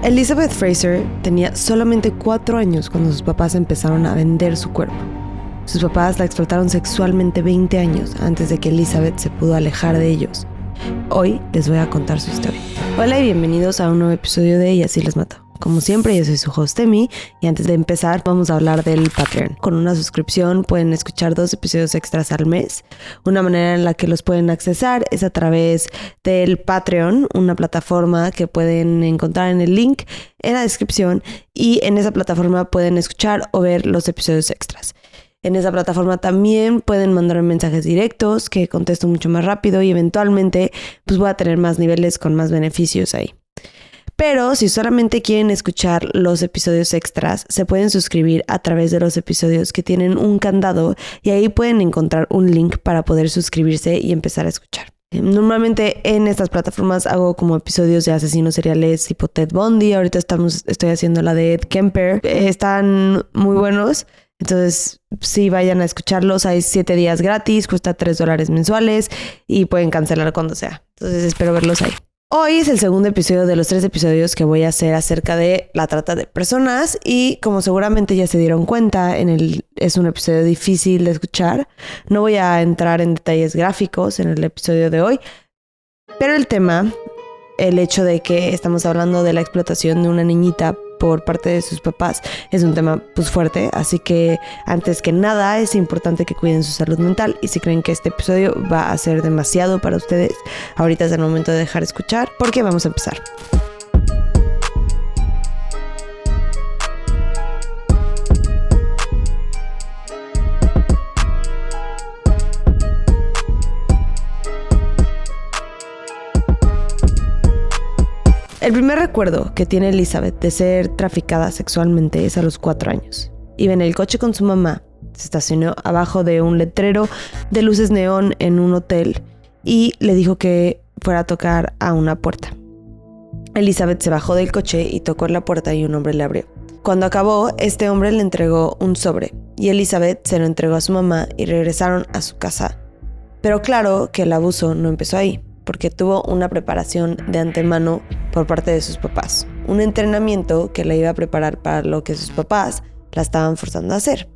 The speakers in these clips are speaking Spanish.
Elizabeth Fraser tenía solamente 4 años cuando sus papás empezaron a vender su cuerpo. Sus papás la explotaron sexualmente 20 años antes de que Elizabeth se pudo alejar de ellos. Hoy les voy a contar su historia. Hola y bienvenidos a un nuevo episodio de Y así les mato. Como siempre, yo soy su host Emi y antes de empezar vamos a hablar del Patreon. Con una suscripción pueden escuchar 2 episodios extras al mes. Una manera en la que los pueden accesar es a través del Patreon, una plataforma que pueden encontrar en el link en la descripción, y en esa plataforma pueden escuchar o ver los episodios extras. En esa plataforma también pueden mandar mensajes directos que contesto mucho más rápido y eventualmente pues voy a tener más niveles con más beneficios ahí. Pero si solamente quieren escuchar los episodios extras, se pueden suscribir a través de los episodios que tienen un candado y ahí pueden encontrar un link para poder suscribirse y empezar a escuchar. Normalmente en estas plataformas hago como episodios de asesinos seriales tipo Ted Bundy. Ahorita estoy haciendo la de Ed Kemper. Están muy buenos. Entonces, sí, vayan a escucharlos. Hay 7 días gratis, cuesta $3 mensuales y pueden cancelar cuando sea. Entonces, espero verlos ahí. Hoy es el segundo episodio de los 3 episodios que voy a hacer acerca de la trata de personas y como seguramente ya se dieron cuenta, es un episodio difícil de escuchar. No voy a entrar en detalles gráficos en el episodio de hoy, pero el tema, el hecho de que estamos hablando de la explotación de una niñita por parte de sus papás, es un tema pues fuerte, así que antes que nada es importante que cuiden su salud mental y si creen que este episodio va a ser demasiado para ustedes, ahorita es el momento de dejar escuchar porque vamos a empezar. El primer recuerdo que tiene Elizabeth de ser traficada sexualmente es a los 4 años. Iba en el coche con su mamá, se estacionó abajo de un letrero de luces neón en un hotel y le dijo que fuera a tocar a una puerta. Elizabeth se bajó del coche y tocó en la puerta y un hombre le abrió. Cuando acabó, este hombre le entregó un sobre y Elizabeth se lo entregó a su mamá y regresaron a su casa. Pero claro que el abuso no empezó ahí, porque tuvo una preparación de antemano por parte de sus papás. Un entrenamiento que la iba a preparar para lo que sus papás la estaban forzando a hacer.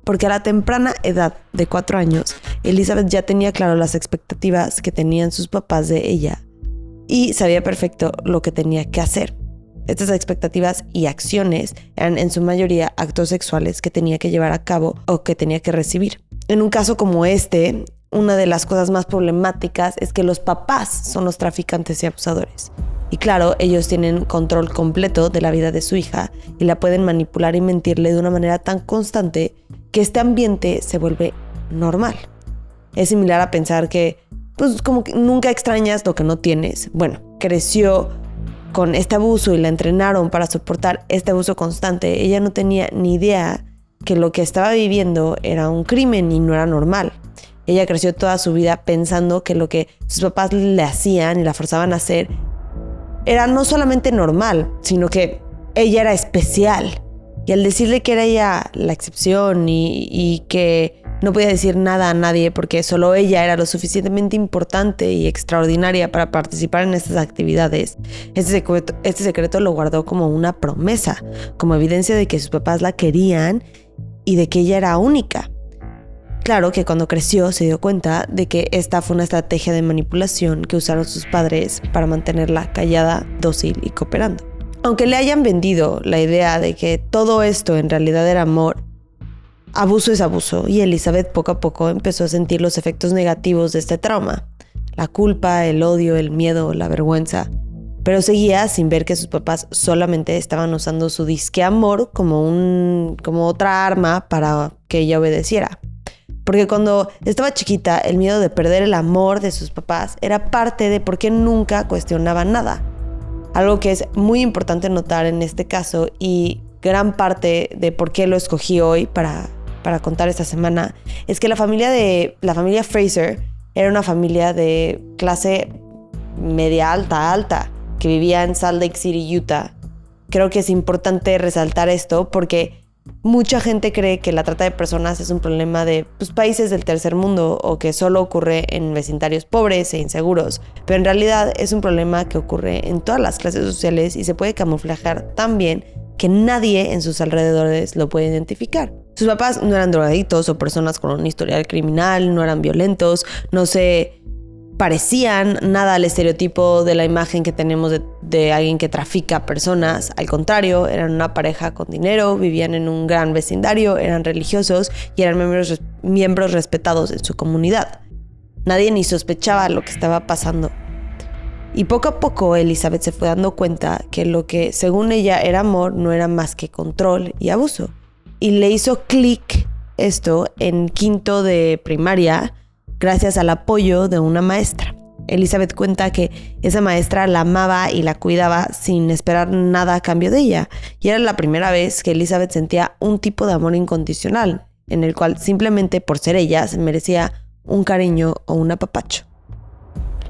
Porque a la temprana edad de 4 años, Elizabeth ya tenía claro las expectativas que tenían sus papás de ella y sabía perfecto lo que tenía que hacer. Estas expectativas y acciones eran en su mayoría actos sexuales que tenía que llevar a cabo o que tenía que recibir. En un caso como este, una de las cosas más problemáticas es que los papás son los traficantes y abusadores. Y claro, ellos tienen control completo de la vida de su hija y la pueden manipular y mentirle de una manera tan constante que este ambiente se vuelve normal. Es similar a pensar que, pues como que nunca extrañas lo que no tienes. Bueno, creció con este abuso y la entrenaron para soportar este abuso constante. Ella no tenía ni idea que lo que estaba viviendo era un crimen y no era normal. Ella creció toda su vida pensando que lo que sus papás le hacían y la forzaban a hacer era no solamente normal, sino que ella era especial. Y al decirle que era ella la excepción y que no podía decir nada a nadie porque solo ella era lo suficientemente importante y extraordinaria para participar en estas actividades, este secreto lo guardó como una promesa, como evidencia de que sus papás la querían y de que ella era única. Claro que cuando creció se dio cuenta de que esta fue una estrategia de manipulación que usaron sus padres para mantenerla callada, dócil y cooperando. Aunque le hayan vendido la idea de que todo esto en realidad era amor, abuso es abuso y Elizabeth poco a poco empezó a sentir los efectos negativos de este trauma. La culpa, el odio, el miedo, la vergüenza. Pero seguía sin ver que sus papás solamente estaban usando su disque amor como otra arma para que ella obedeciera. Porque cuando estaba chiquita, el miedo de perder el amor de sus papás era parte de por qué nunca cuestionaban nada. Algo que es muy importante notar en este caso y gran parte de por qué lo escogí hoy para contar esta semana es que la familia Fraser era una familia de clase media alta, que vivía en Salt Lake City, Utah. Creo que es importante resaltar esto porque Mucha gente cree que la trata de personas es un problema de países del tercer mundo o que solo ocurre en vecindarios pobres e inseguros, pero en realidad es un problema que ocurre en todas las clases sociales y se puede camuflajear tan bien que nadie en sus alrededores lo puede identificar. Sus papás no eran drogadictos o personas con un historial criminal, no eran violentos, no se parecían nada al estereotipo de la imagen que tenemos de alguien que trafica personas. Al contrario, eran una pareja con dinero, vivían en un gran vecindario, eran religiosos y eran miembros respetados en su comunidad. Nadie ni sospechaba lo que estaba pasando. Y poco a poco Elizabeth se fue dando cuenta que lo que según ella era amor no era más que control y abuso. Y le hizo clic esto en quinto de primaria, gracias al apoyo de una maestra. Elizabeth cuenta que esa maestra la amaba y la cuidaba sin esperar nada a cambio de ella. Y era la primera vez que Elizabeth sentía un tipo de amor incondicional, en el cual simplemente por ser ella se merecía un cariño o un apapacho.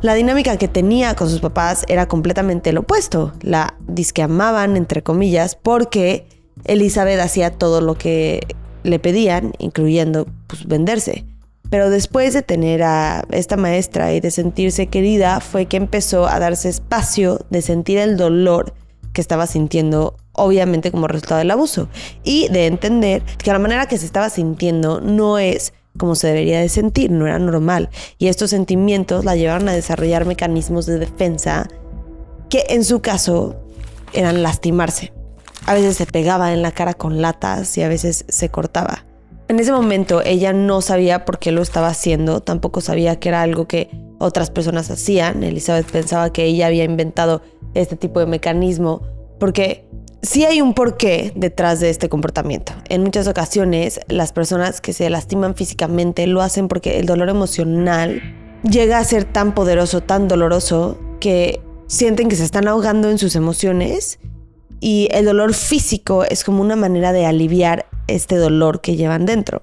La dinámica que tenía con sus papás era completamente lo opuesto. La disque amaban, entre comillas, porque Elizabeth hacía todo lo que le pedían, incluyendo venderse. Pero después de tener a esta maestra y de sentirse querida, fue que empezó a darse espacio de sentir el dolor que estaba sintiendo, obviamente como resultado del abuso, y de entender que la manera que se estaba sintiendo no es como se debería de sentir, no era normal. Y estos sentimientos la llevaron a desarrollar mecanismos de defensa que en su caso eran lastimarse. A veces se pegaba en la cara con latas y a veces se cortaba. En ese momento ella no sabía por qué lo estaba haciendo, tampoco sabía que era algo que otras personas hacían. Elizabeth pensaba que ella había inventado este tipo de mecanismo porque sí hay un porqué detrás de este comportamiento. En muchas ocasiones las personas que se lastiman físicamente lo hacen porque el dolor emocional llega a ser tan poderoso, tan doloroso, que sienten que se están ahogando en sus emociones y el dolor físico es como una manera de aliviar este dolor que llevan dentro.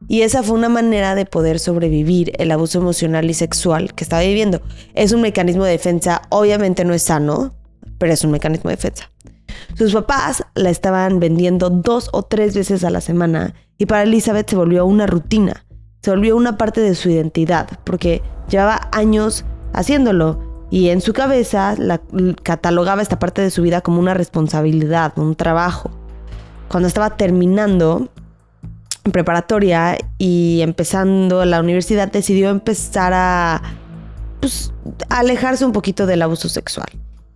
Y esa fue una manera de poder sobrevivir el abuso emocional y sexual que estaba viviendo. Es un mecanismo de defensa, obviamente no es sano, pero es un mecanismo de defensa. Sus papás la estaban vendiendo 2 o 3 veces a la semana y para Elizabeth se volvió una rutina, se volvió una parte de su identidad porque llevaba años haciéndolo y en su cabeza catalogaba esta parte de su vida como una responsabilidad, un trabajo. Cuando estaba terminando preparatoria y empezando la universidad, decidió empezar a alejarse un poquito del abuso sexual.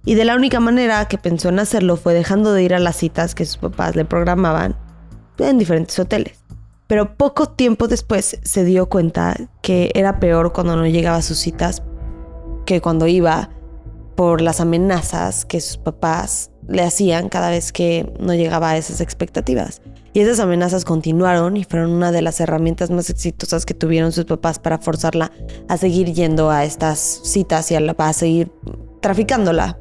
Y de la única manera que pensó en hacerlo fue dejando de ir a las citas que sus papás le programaban en diferentes hoteles. Pero poco tiempo después se dio cuenta que era peor cuando no llegaba a sus citas que cuando iba, por las amenazas que sus papás le hacían cada vez que no llegaba a esas expectativas. Y esas amenazas continuaron y fueron una de las herramientas más exitosas que tuvieron sus papás para forzarla a seguir yendo a estas citas y a seguir traficándola.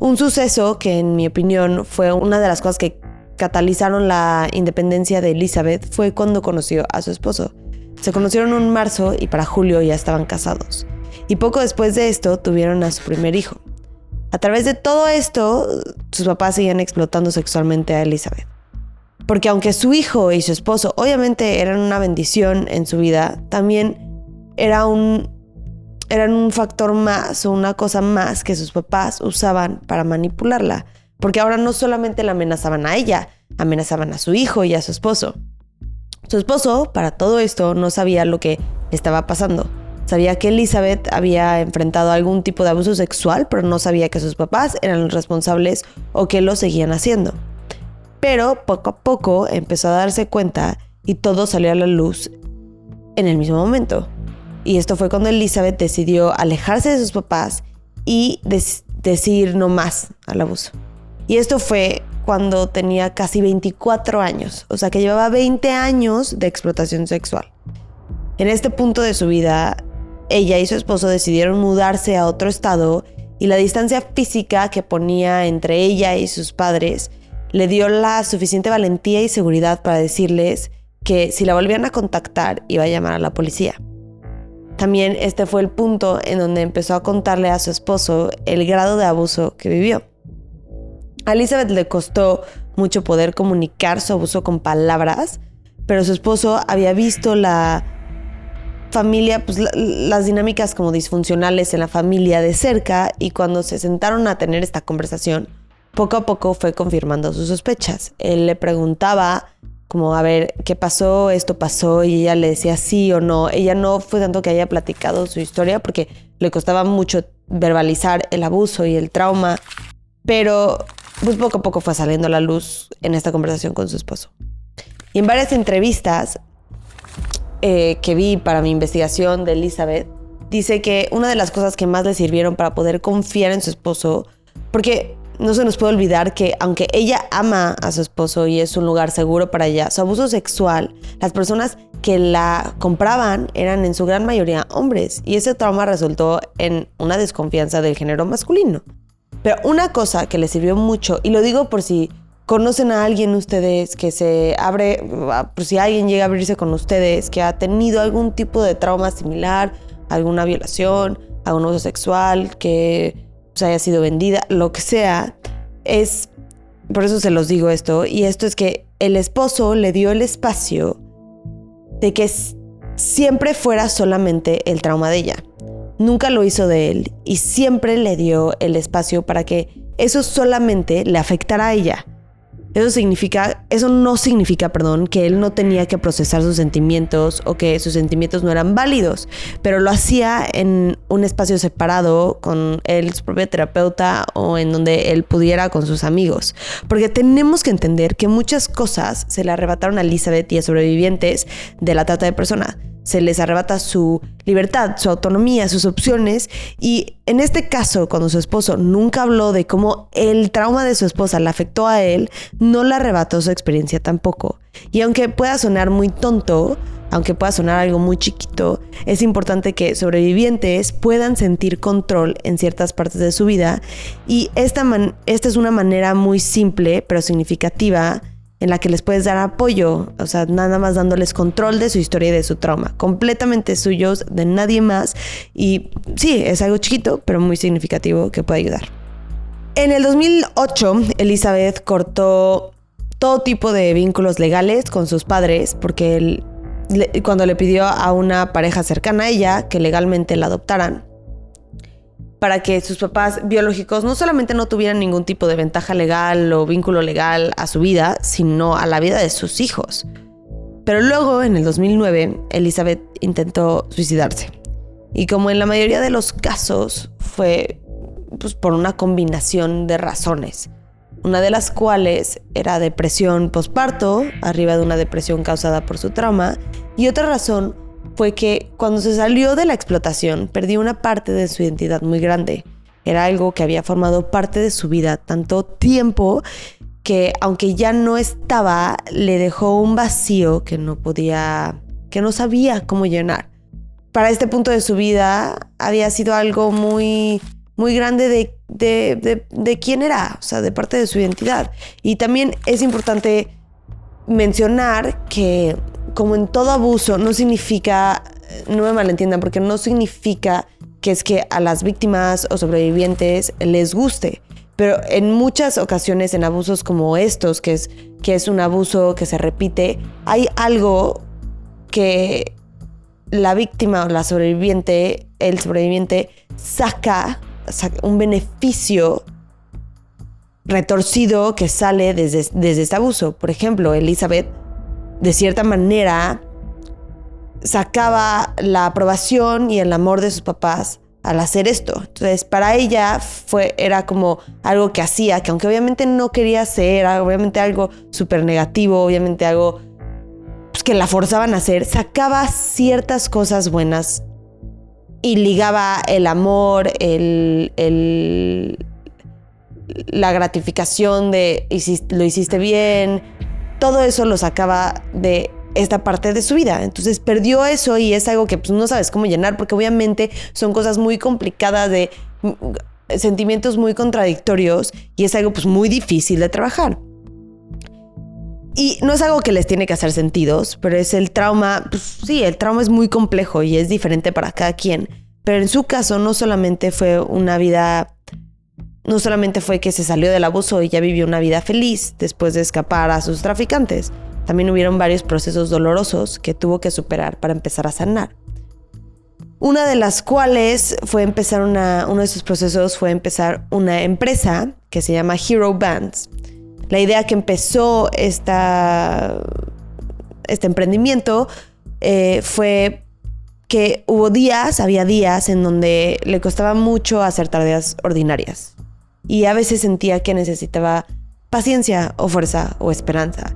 Un suceso que, en mi opinión, fue una de las cosas que catalizaron la independencia de Elizabeth fue cuando conoció a su esposo. Se conocieron en marzo y para julio ya estaban casados. Y poco después de esto tuvieron a su primer hijo. A través de todo esto, sus papás seguían explotando sexualmente a Elizabeth. Porque aunque su hijo y su esposo obviamente eran una bendición en su vida, también eran un factor más o una cosa más que sus papás usaban para manipularla. Porque ahora no solamente la amenazaban a ella, amenazaban a su hijo y a su esposo. Su esposo, para todo esto, no sabía lo que estaba pasando. Sabía que Elizabeth había enfrentado algún tipo de abuso sexual, pero no sabía que sus papás eran los responsables o que lo seguían haciendo. Pero poco a poco empezó a darse cuenta y todo salió a la luz en el mismo momento. Y esto fue cuando Elizabeth decidió alejarse de sus papás y decir no más al abuso. Y esto fue cuando tenía casi 24 años, o sea que llevaba 20 años de explotación sexual. En este punto de su vida, ella y su esposo decidieron mudarse a otro estado y la distancia física que ponía entre ella y sus padres le dio la suficiente valentía y seguridad para decirles que si la volvían a contactar iba a llamar a la policía. También este fue el punto en donde empezó a contarle a su esposo el grado de abuso que vivió. A Elizabeth le costó mucho poder comunicar su abuso con palabras, pero su esposo había visto la familia, pues las dinámicas como disfuncionales en la familia de cerca, y cuando se sentaron a tener esta conversación, poco a poco fue confirmando sus sospechas. Él le preguntaba como, a ver, ¿qué pasó? Esto pasó, y ella le decía sí o no. Ella no fue tanto que haya platicado su historia porque le costaba mucho verbalizar el abuso y el trauma, pero pues poco a poco fue saliendo a la luz en esta conversación con su esposo. Y en varias entrevistas que vi para mi investigación de Elizabeth, dice que una de las cosas que más le sirvieron para poder confiar en su esposo, porque no se nos puede olvidar que aunque ella ama a su esposo y es un lugar seguro para ella, su abuso sexual, las personas que la compraban eran en su gran mayoría hombres, y ese trauma resultó en una desconfianza del género masculino. Pero una cosa que le sirvió mucho, y lo digo por si conocen a alguien ustedes que se abre, por si alguien llega a abrirse con ustedes, que ha tenido algún tipo de trauma similar, alguna violación, algún abuso sexual, que pues haya sido vendida, lo que sea, es, por eso se los digo esto, y esto es que el esposo le dio el espacio de que siempre fuera solamente el trauma de ella. Nunca lo hizo de él, y siempre le dio el espacio para que eso solamente le afectara a ella. Eso no significa, que él no tenía que procesar sus sentimientos o que sus sentimientos no eran válidos, pero lo hacía en un espacio separado con él, su propia terapeuta, o en donde él pudiera con sus amigos. Porque tenemos que entender que muchas cosas se le arrebataron a Elizabeth y a sobrevivientes de la trata de personas. Se les arrebata su libertad, su autonomía, sus opciones, y en este caso, cuando su esposo nunca habló de cómo el trauma de su esposa le afectó a él, no le arrebató su experiencia tampoco. Y aunque pueda sonar muy tonto, aunque pueda sonar algo muy chiquito, es importante que sobrevivientes puedan sentir control en ciertas partes de su vida, y esta es una manera muy simple pero significativa en la que les puedes dar apoyo, o sea, nada más dándoles control de su historia y de su trauma, completamente suyos, de nadie más. Y sí, es algo chiquito, pero muy significativo que puede ayudar. En el 2008, Elizabeth cortó todo tipo de vínculos legales con sus padres, porque cuando le pidió a una pareja cercana a ella que legalmente la adoptaran, para que sus papás biológicos no solamente no tuvieran ningún tipo de ventaja legal o vínculo legal a su vida, sino a la vida de sus hijos. Pero luego, en el 2009, Elizabeth intentó suicidarse. Y como en la mayoría de los casos, fue pues, por una combinación de razones. Una de las cuales era depresión posparto, arriba de una depresión causada por su trauma. Y otra razón fue que cuando se salió de la explotación, perdió una parte de su identidad muy grande. Era algo que había formado parte de su vida tanto tiempo que, aunque ya no estaba, le dejó un vacío que no sabía cómo llenar. Para este punto de su vida había sido algo muy, muy grande de quién era, o sea, de parte de su identidad. Y también es importante mencionar que, como en todo abuso, no significa, no me malentiendan, porque no significa que es que a las víctimas o sobrevivientes les guste. Pero en muchas ocasiones, en abusos como estos, que es un abuso que se repite, hay algo que la víctima o la sobreviviente, el sobreviviente, saca un beneficio retorcido que sale desde este abuso. Por ejemplo, Elizabeth, de cierta manera, sacaba la aprobación y el amor de sus papás al hacer esto. Entonces, para ella era como algo que hacía, que aunque obviamente no quería hacer, obviamente algo súper negativo, obviamente algo pues, que la forzaban a hacer, sacaba ciertas cosas buenas y ligaba el amor, la gratificación de lo hiciste bien, todo eso lo sacaba de esta parte de su vida. Entonces perdió eso y es algo que pues, no sabes cómo llenar, porque obviamente son cosas muy complicadas, de sentimientos muy contradictorios, y es algo pues, muy difícil de trabajar. Y no es algo que les tiene que hacer sentidos, pero es el trauma. Pues sí, el trauma es muy complejo y es diferente para cada quien. Pero en su caso no solamente fue una vida no solamente fue que se salió del abuso y ya vivió una vida feliz después de escapar a sus traficantes, también hubieron varios procesos dolorosos que tuvo que superar para empezar a sanar. Una de las cuales fue empezar uno de esos procesos fue empezar una empresa que se llama Hero Bands. La idea que empezó este emprendimiento fue que había días en donde le costaba mucho hacer tareas ordinarias y a veces sentía que necesitaba paciencia o fuerza o esperanza.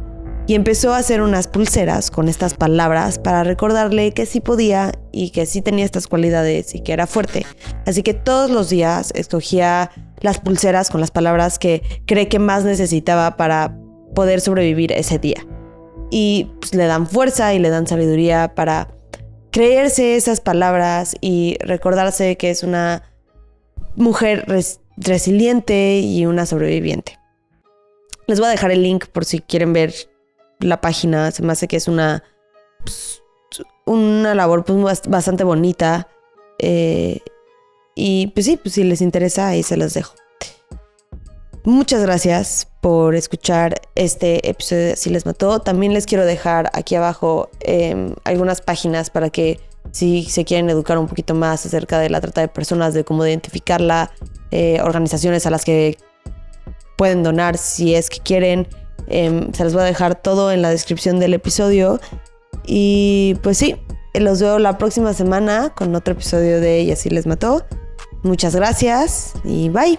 Y empezó a hacer unas pulseras con estas palabras para recordarle que sí podía y que sí tenía estas cualidades y que era fuerte. Así que todos los días escogía las pulseras con las palabras que cree que más necesitaba para poder sobrevivir ese día. Y pues, le dan fuerza y le dan sabiduría para creerse esas palabras y recordarse que es una mujer resiliente y una sobreviviente. Les voy a dejar el link por si quieren ver la página. Se me hace que es una labor pues, bastante bonita. Y pues sí, pues si les interesa, ahí se los dejo. Muchas gracias por escuchar este episodio de Así les mató. También les quiero dejar aquí abajo algunas páginas para que si se quieren educar un poquito más acerca de la trata de personas, de cómo identificarla, organizaciones a las que pueden donar si es que quieren. Se les voy a dejar todo en la descripción del episodio. Y pues sí, los veo la próxima semana con otro episodio de Y Así les mató. Muchas gracias y bye.